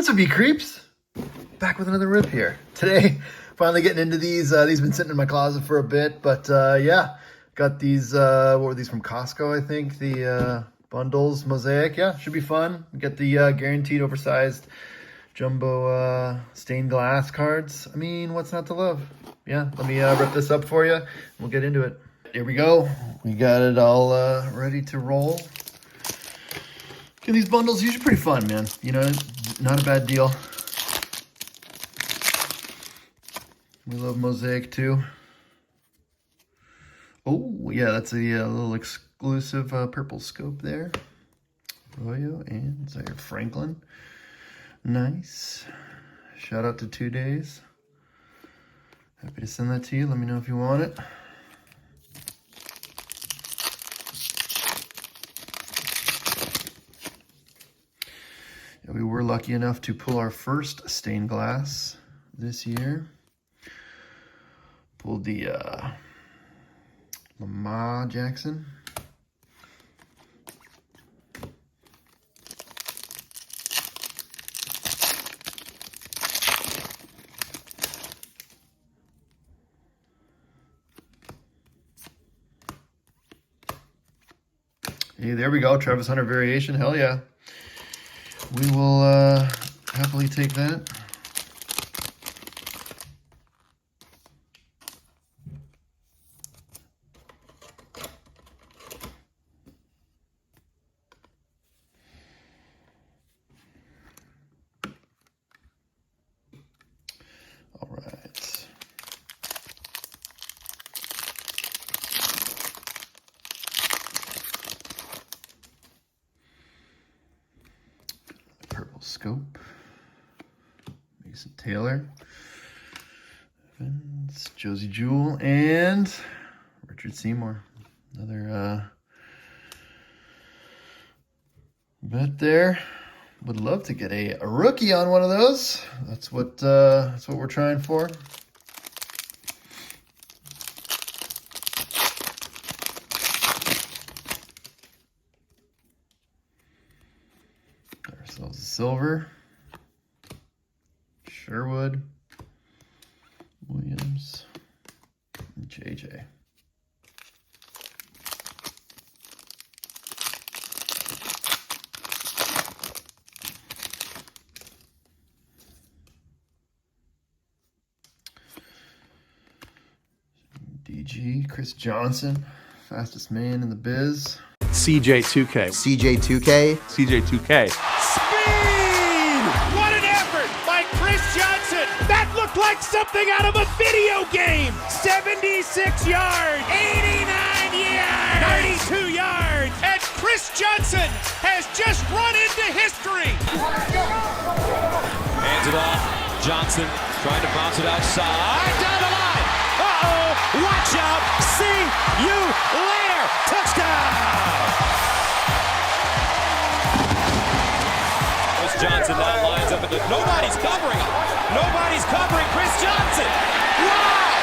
What's up, you creeps? Back with another rip here. Today, finally getting into these. These have been sitting in my closet for a bit, but yeah, got these, what were these, from Costco, I think, the bundles, Mosaic. Yeah, should be fun. Get the guaranteed oversized jumbo stained glass cards. I mean, what's not to love? Yeah, let me rip this up for you. We'll get into it. Here we go. We got it all ready to roll. Okay, these bundles usually pretty fun, man. You know, not a bad deal. We love Mosaic too. Oh, yeah, that's a little exclusive purple scope there. Royo and Zaire Franklin. Nice. Shout out to 2 days. Happy to send that to you. Let me know if you want it. Yeah, we were lucky enough to pull our first stained glass this year. Pulled the Lamar Jackson. Hey, there we go. Travis Hunter variation. Hell yeah. We will happily take that. All right. Purple scope. Mason Taylor. Evans, Josie Jewell, and Richard Seymour. Another bet there. Would love to get a rookie on one of those. That's what we're trying for. Got ourselves a silver. Sherwood, Williams, and JJ. DG, Chris Johnson, fastest man in the biz. CJ2K. CJ2K. CJ2K. Speed! What an effort by Chris Johnson! That looked like something out of a video game! 76 yards, 89 yards, 92 yards, and Chris Johnson has just run into history! Hands it off. Johnson trying to bounce it outside. Down the line. Uh-oh. Watch out. See you later. Touchdown. Chris Johnson now lines up. Nobody's covering him. Nobody's covering Chris Johnson. Wow.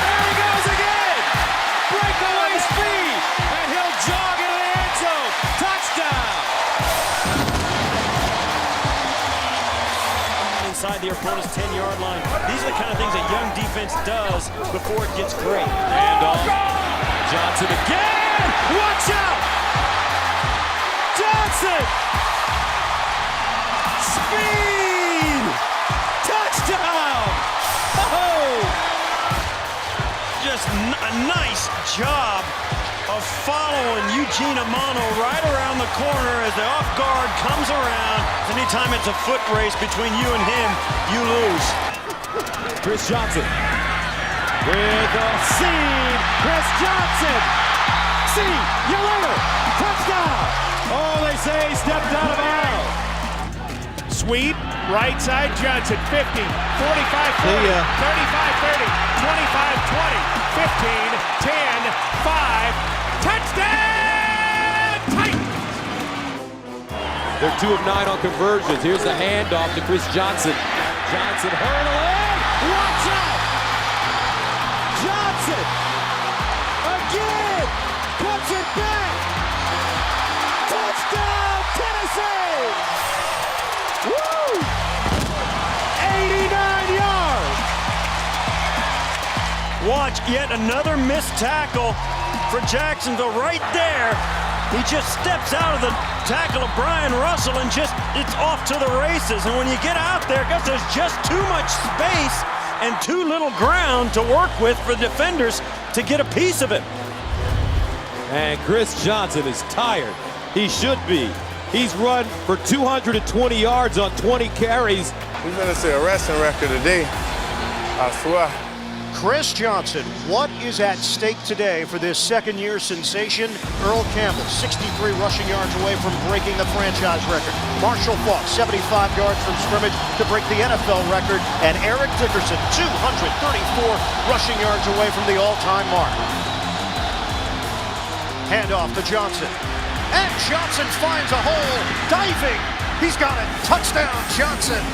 There he goes again. Breakaway speed. And he'll jog into the end zone. Touchdown. Inside the opponent's 10-yard line. These are the kind of things a young defense does before it gets great. And off. Johnson again! Watch out! Johnson! Speed! Touchdown! Oh! Just a nice job of following Eugene Amano right around the corner as the off guard comes around. Anytime it's a foot race between you and him, you lose. Chris Johnson with a seed. Chris Johnson. See you later. Touchdown. Oh, they say he stepped out of bounds. Sweep, right side, Johnson, 50, 45, 40, 35, 30, 25, 20, 15, 10, 5, touchdown! Titans! They're 2 of 9 on conversions. Here's the handoff to Chris Johnson. Johnson hurdling. Watch out! Johnson again puts it back. Touchdown, Tennessee! Woo! watch yet another missed tackle for Jacksonville right there. He just steps out of the tackle of Brian Russell and it's off to the races. And when you get out there, guys, there's just too much space and too little ground to work with for defenders to get a piece of it. And Chris Johnson is tired. He should be. He's run for 220 yards on 20 carries. We're going to see a wrestling record today, I swear. Chris Johnson, what is at stake today for this second-year sensation? Earl Campbell, 63 rushing yards away from breaking the franchise record. Marshall Faulk, 75 yards from scrimmage to break the NFL record. And Eric Dickerson, 234 rushing yards away from the all-time mark. Handoff to Johnson. And Johnson finds a hole, diving. He's got it. Touchdown, Johnson.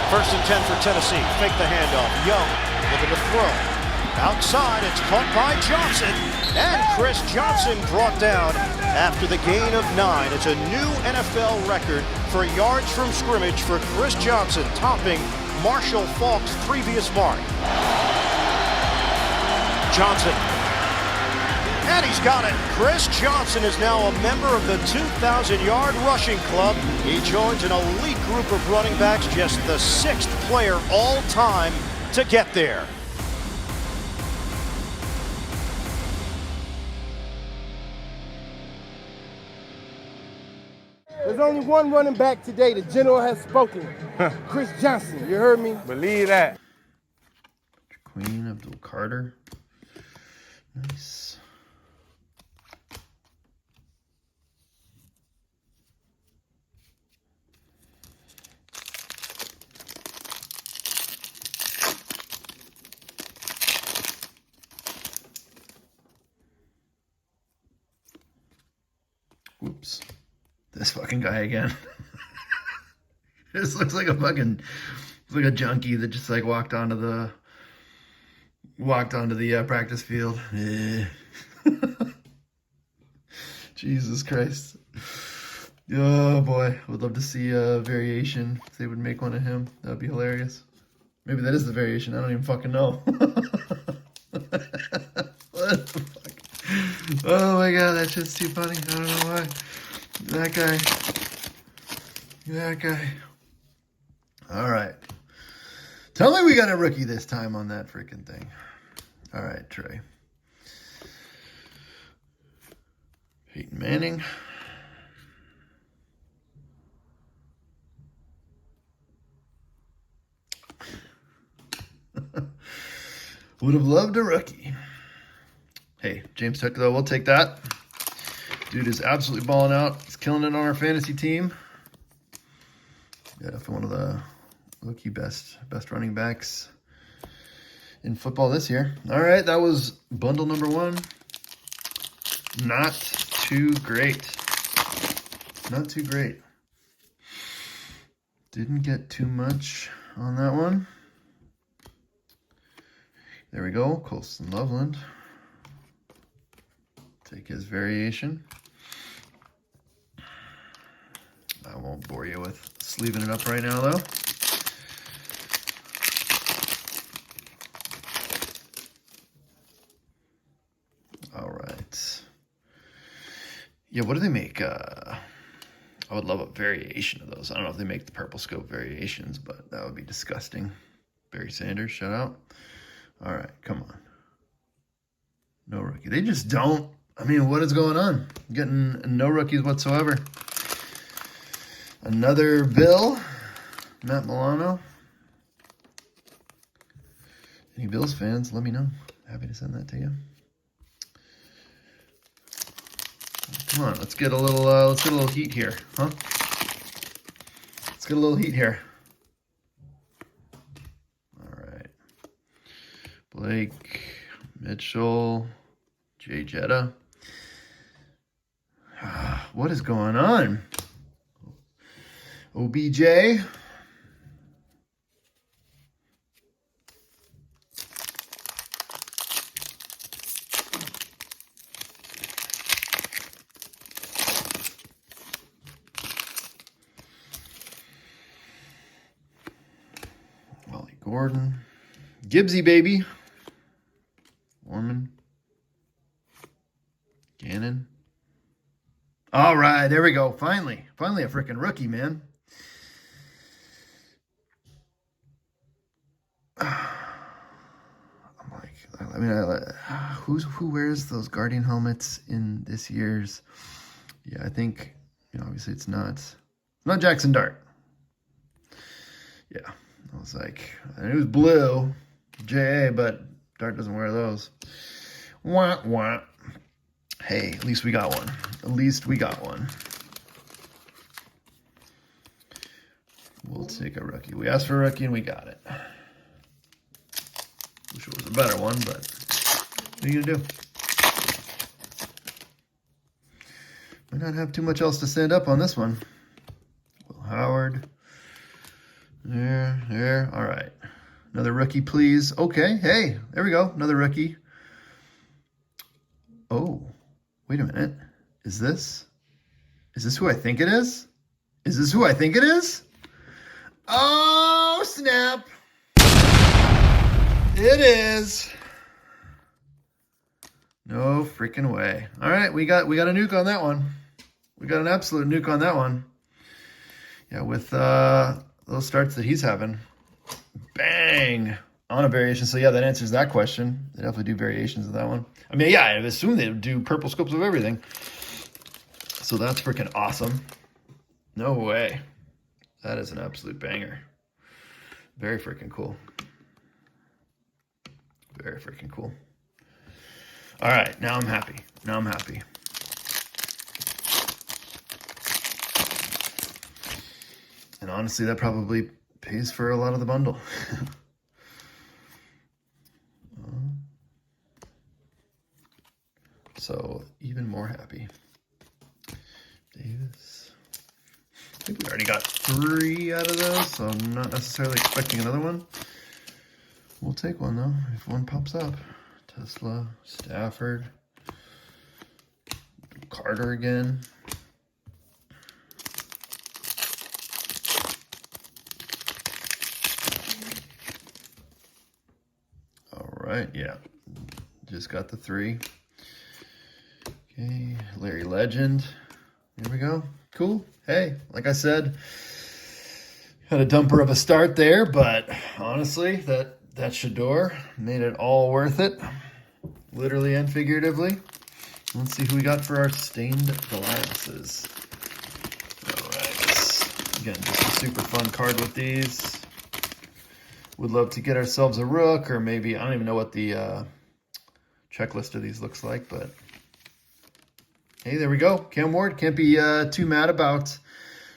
First and 10 for Tennessee. Fake the handoff. Young looking to throw. Outside, it's caught by Johnson. And Chris Johnson brought down after the gain of 9. It's a new NFL record for yards from scrimmage for Chris Johnson, topping Marshall Faulk's previous mark. Johnson. And he's got it. Chris Johnson is now a member of the 2,000-yard rushing club. He joins an elite group of running backs, just the 6th player all time to get there. There's only one running back today. The general has spoken. Chris Johnson, you heard me? Believe that. Queen Abdul Carter. Nice. Whoops. This fucking guy again. This looks like a junkie that just like walked onto the practice field. Jesus Christ. Oh boy, would love to see a variation. If they would make one of him, that would be hilarious. Maybe that is the variation. I don't even fucking know. What the fuck? Oh my god, that shit's too funny. I don't know why. That guy. All right. Tell me we got a rookie this time on that freaking thing. All right, Trey. Peyton Manning. Would have loved a rookie. Hey, James Tucker, though, we'll take that. Dude is absolutely balling out. He's killing it on our fantasy team. Yeah, definitely one of the low-key best running backs in football this year. All right, that was bundle number 1. Not too great. Not too great. Didn't get too much on that one. There we go, Colston Loveland. Take his variation. I won't bore you with sleeving it up right now, though. All right. Yeah, what do they make? I would love a variation of those. I don't know if they make the purple scope variations, but that would be disgusting. Barry Sanders, shout out. All right, come on. No rookie. They just don't. I mean, what is going on? Getting no rookies whatsoever. Another Bill. Matt Milano. Any Bills fans, let me know. Happy to send that to you. Come on, let's get a little heat here, huh? Let's get a little heat here. All right. Blake, Mitchell, Jay Jetta. What is going on? OBJ. Wally Gordon. Gibbsy, baby. All right, there we go. Finally a freaking rookie, man. I'm like, I mean, who wears those Guardian helmets in this year's? Yeah, I think, obviously it's not Jackson Dart. Yeah, I was like, it was blue, JA, but Dart doesn't wear those. Wah, wah. Hey, at least we got one. At least we got one. We'll take a rookie. We asked for a rookie and we got it. Wish it was a better one, but what are you gonna do? Might not have too much else to stand up on this one. Will Howard. There. All right. Another rookie, please. Okay. Hey, there we go. Another rookie. Oh, wait a minute. Is this who I think it is? Is this who I think it is? Oh, snap. It is. No freaking way. All right, we got a nuke on that one. We got an absolute nuke on that one. Yeah, with those starts that he's having. Bang. On a variation. So yeah, that answers that question. They definitely do variations of that one. I mean, yeah, I assume they would do purple scopes of everything. So that's freaking awesome. No way. That is an absolute banger. Very freaking cool. Very freaking cool. All right, now I'm happy. And honestly, that probably pays for a lot of the bundle. So even more happy. Davis. I think we already got 3 out of those, so I'm not necessarily expecting another one. We'll take one though, if one pops up. Tesla, Stafford, Carter again. All right, yeah. Just got the 3. Okay, Larry Legend. Here we go. Cool. Hey, like I said, had a dumper of a start there, but honestly, that Shador made it all worth it, literally and figuratively. Let's see who we got for our stained glasses. All right. Again, just a super fun card with these. Would love to get ourselves a rook, or maybe, I don't even know what the checklist of these looks like, but hey, there we go. Cam Ward, can't be too mad about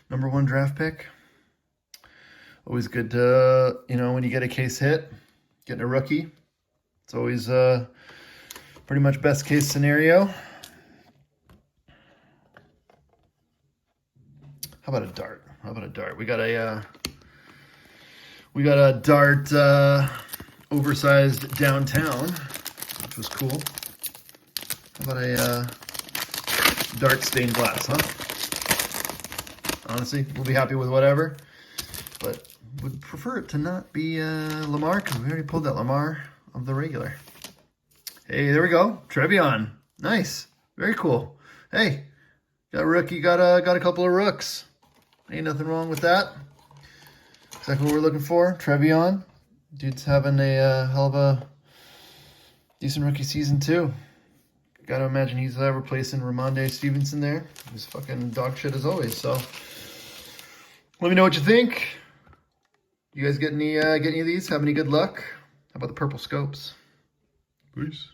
#1 draft pick. Always good to, when you get a case hit, getting a rookie. It's always pretty much best case scenario. How about a dart? We got a dart oversized downtown, which was cool. How about a dart stained glass, huh? Honestly, we'll be happy with whatever, but would prefer it to not be Lamar, because we already pulled that Lamar of the regular. Hey, there we go. Trevion. Nice. Very cool. Hey, got a rookie, got a couple of rooks. Ain't nothing wrong with that. Exactly what we're looking for. Trevion. Dude's having a hell of a decent rookie season too. Gotta imagine he's replacing Ramondre Stevenson there. He's fucking dog shit as always. So let me know what you think. You guys get any of these? Have any good luck? How about the purple scopes? Peace.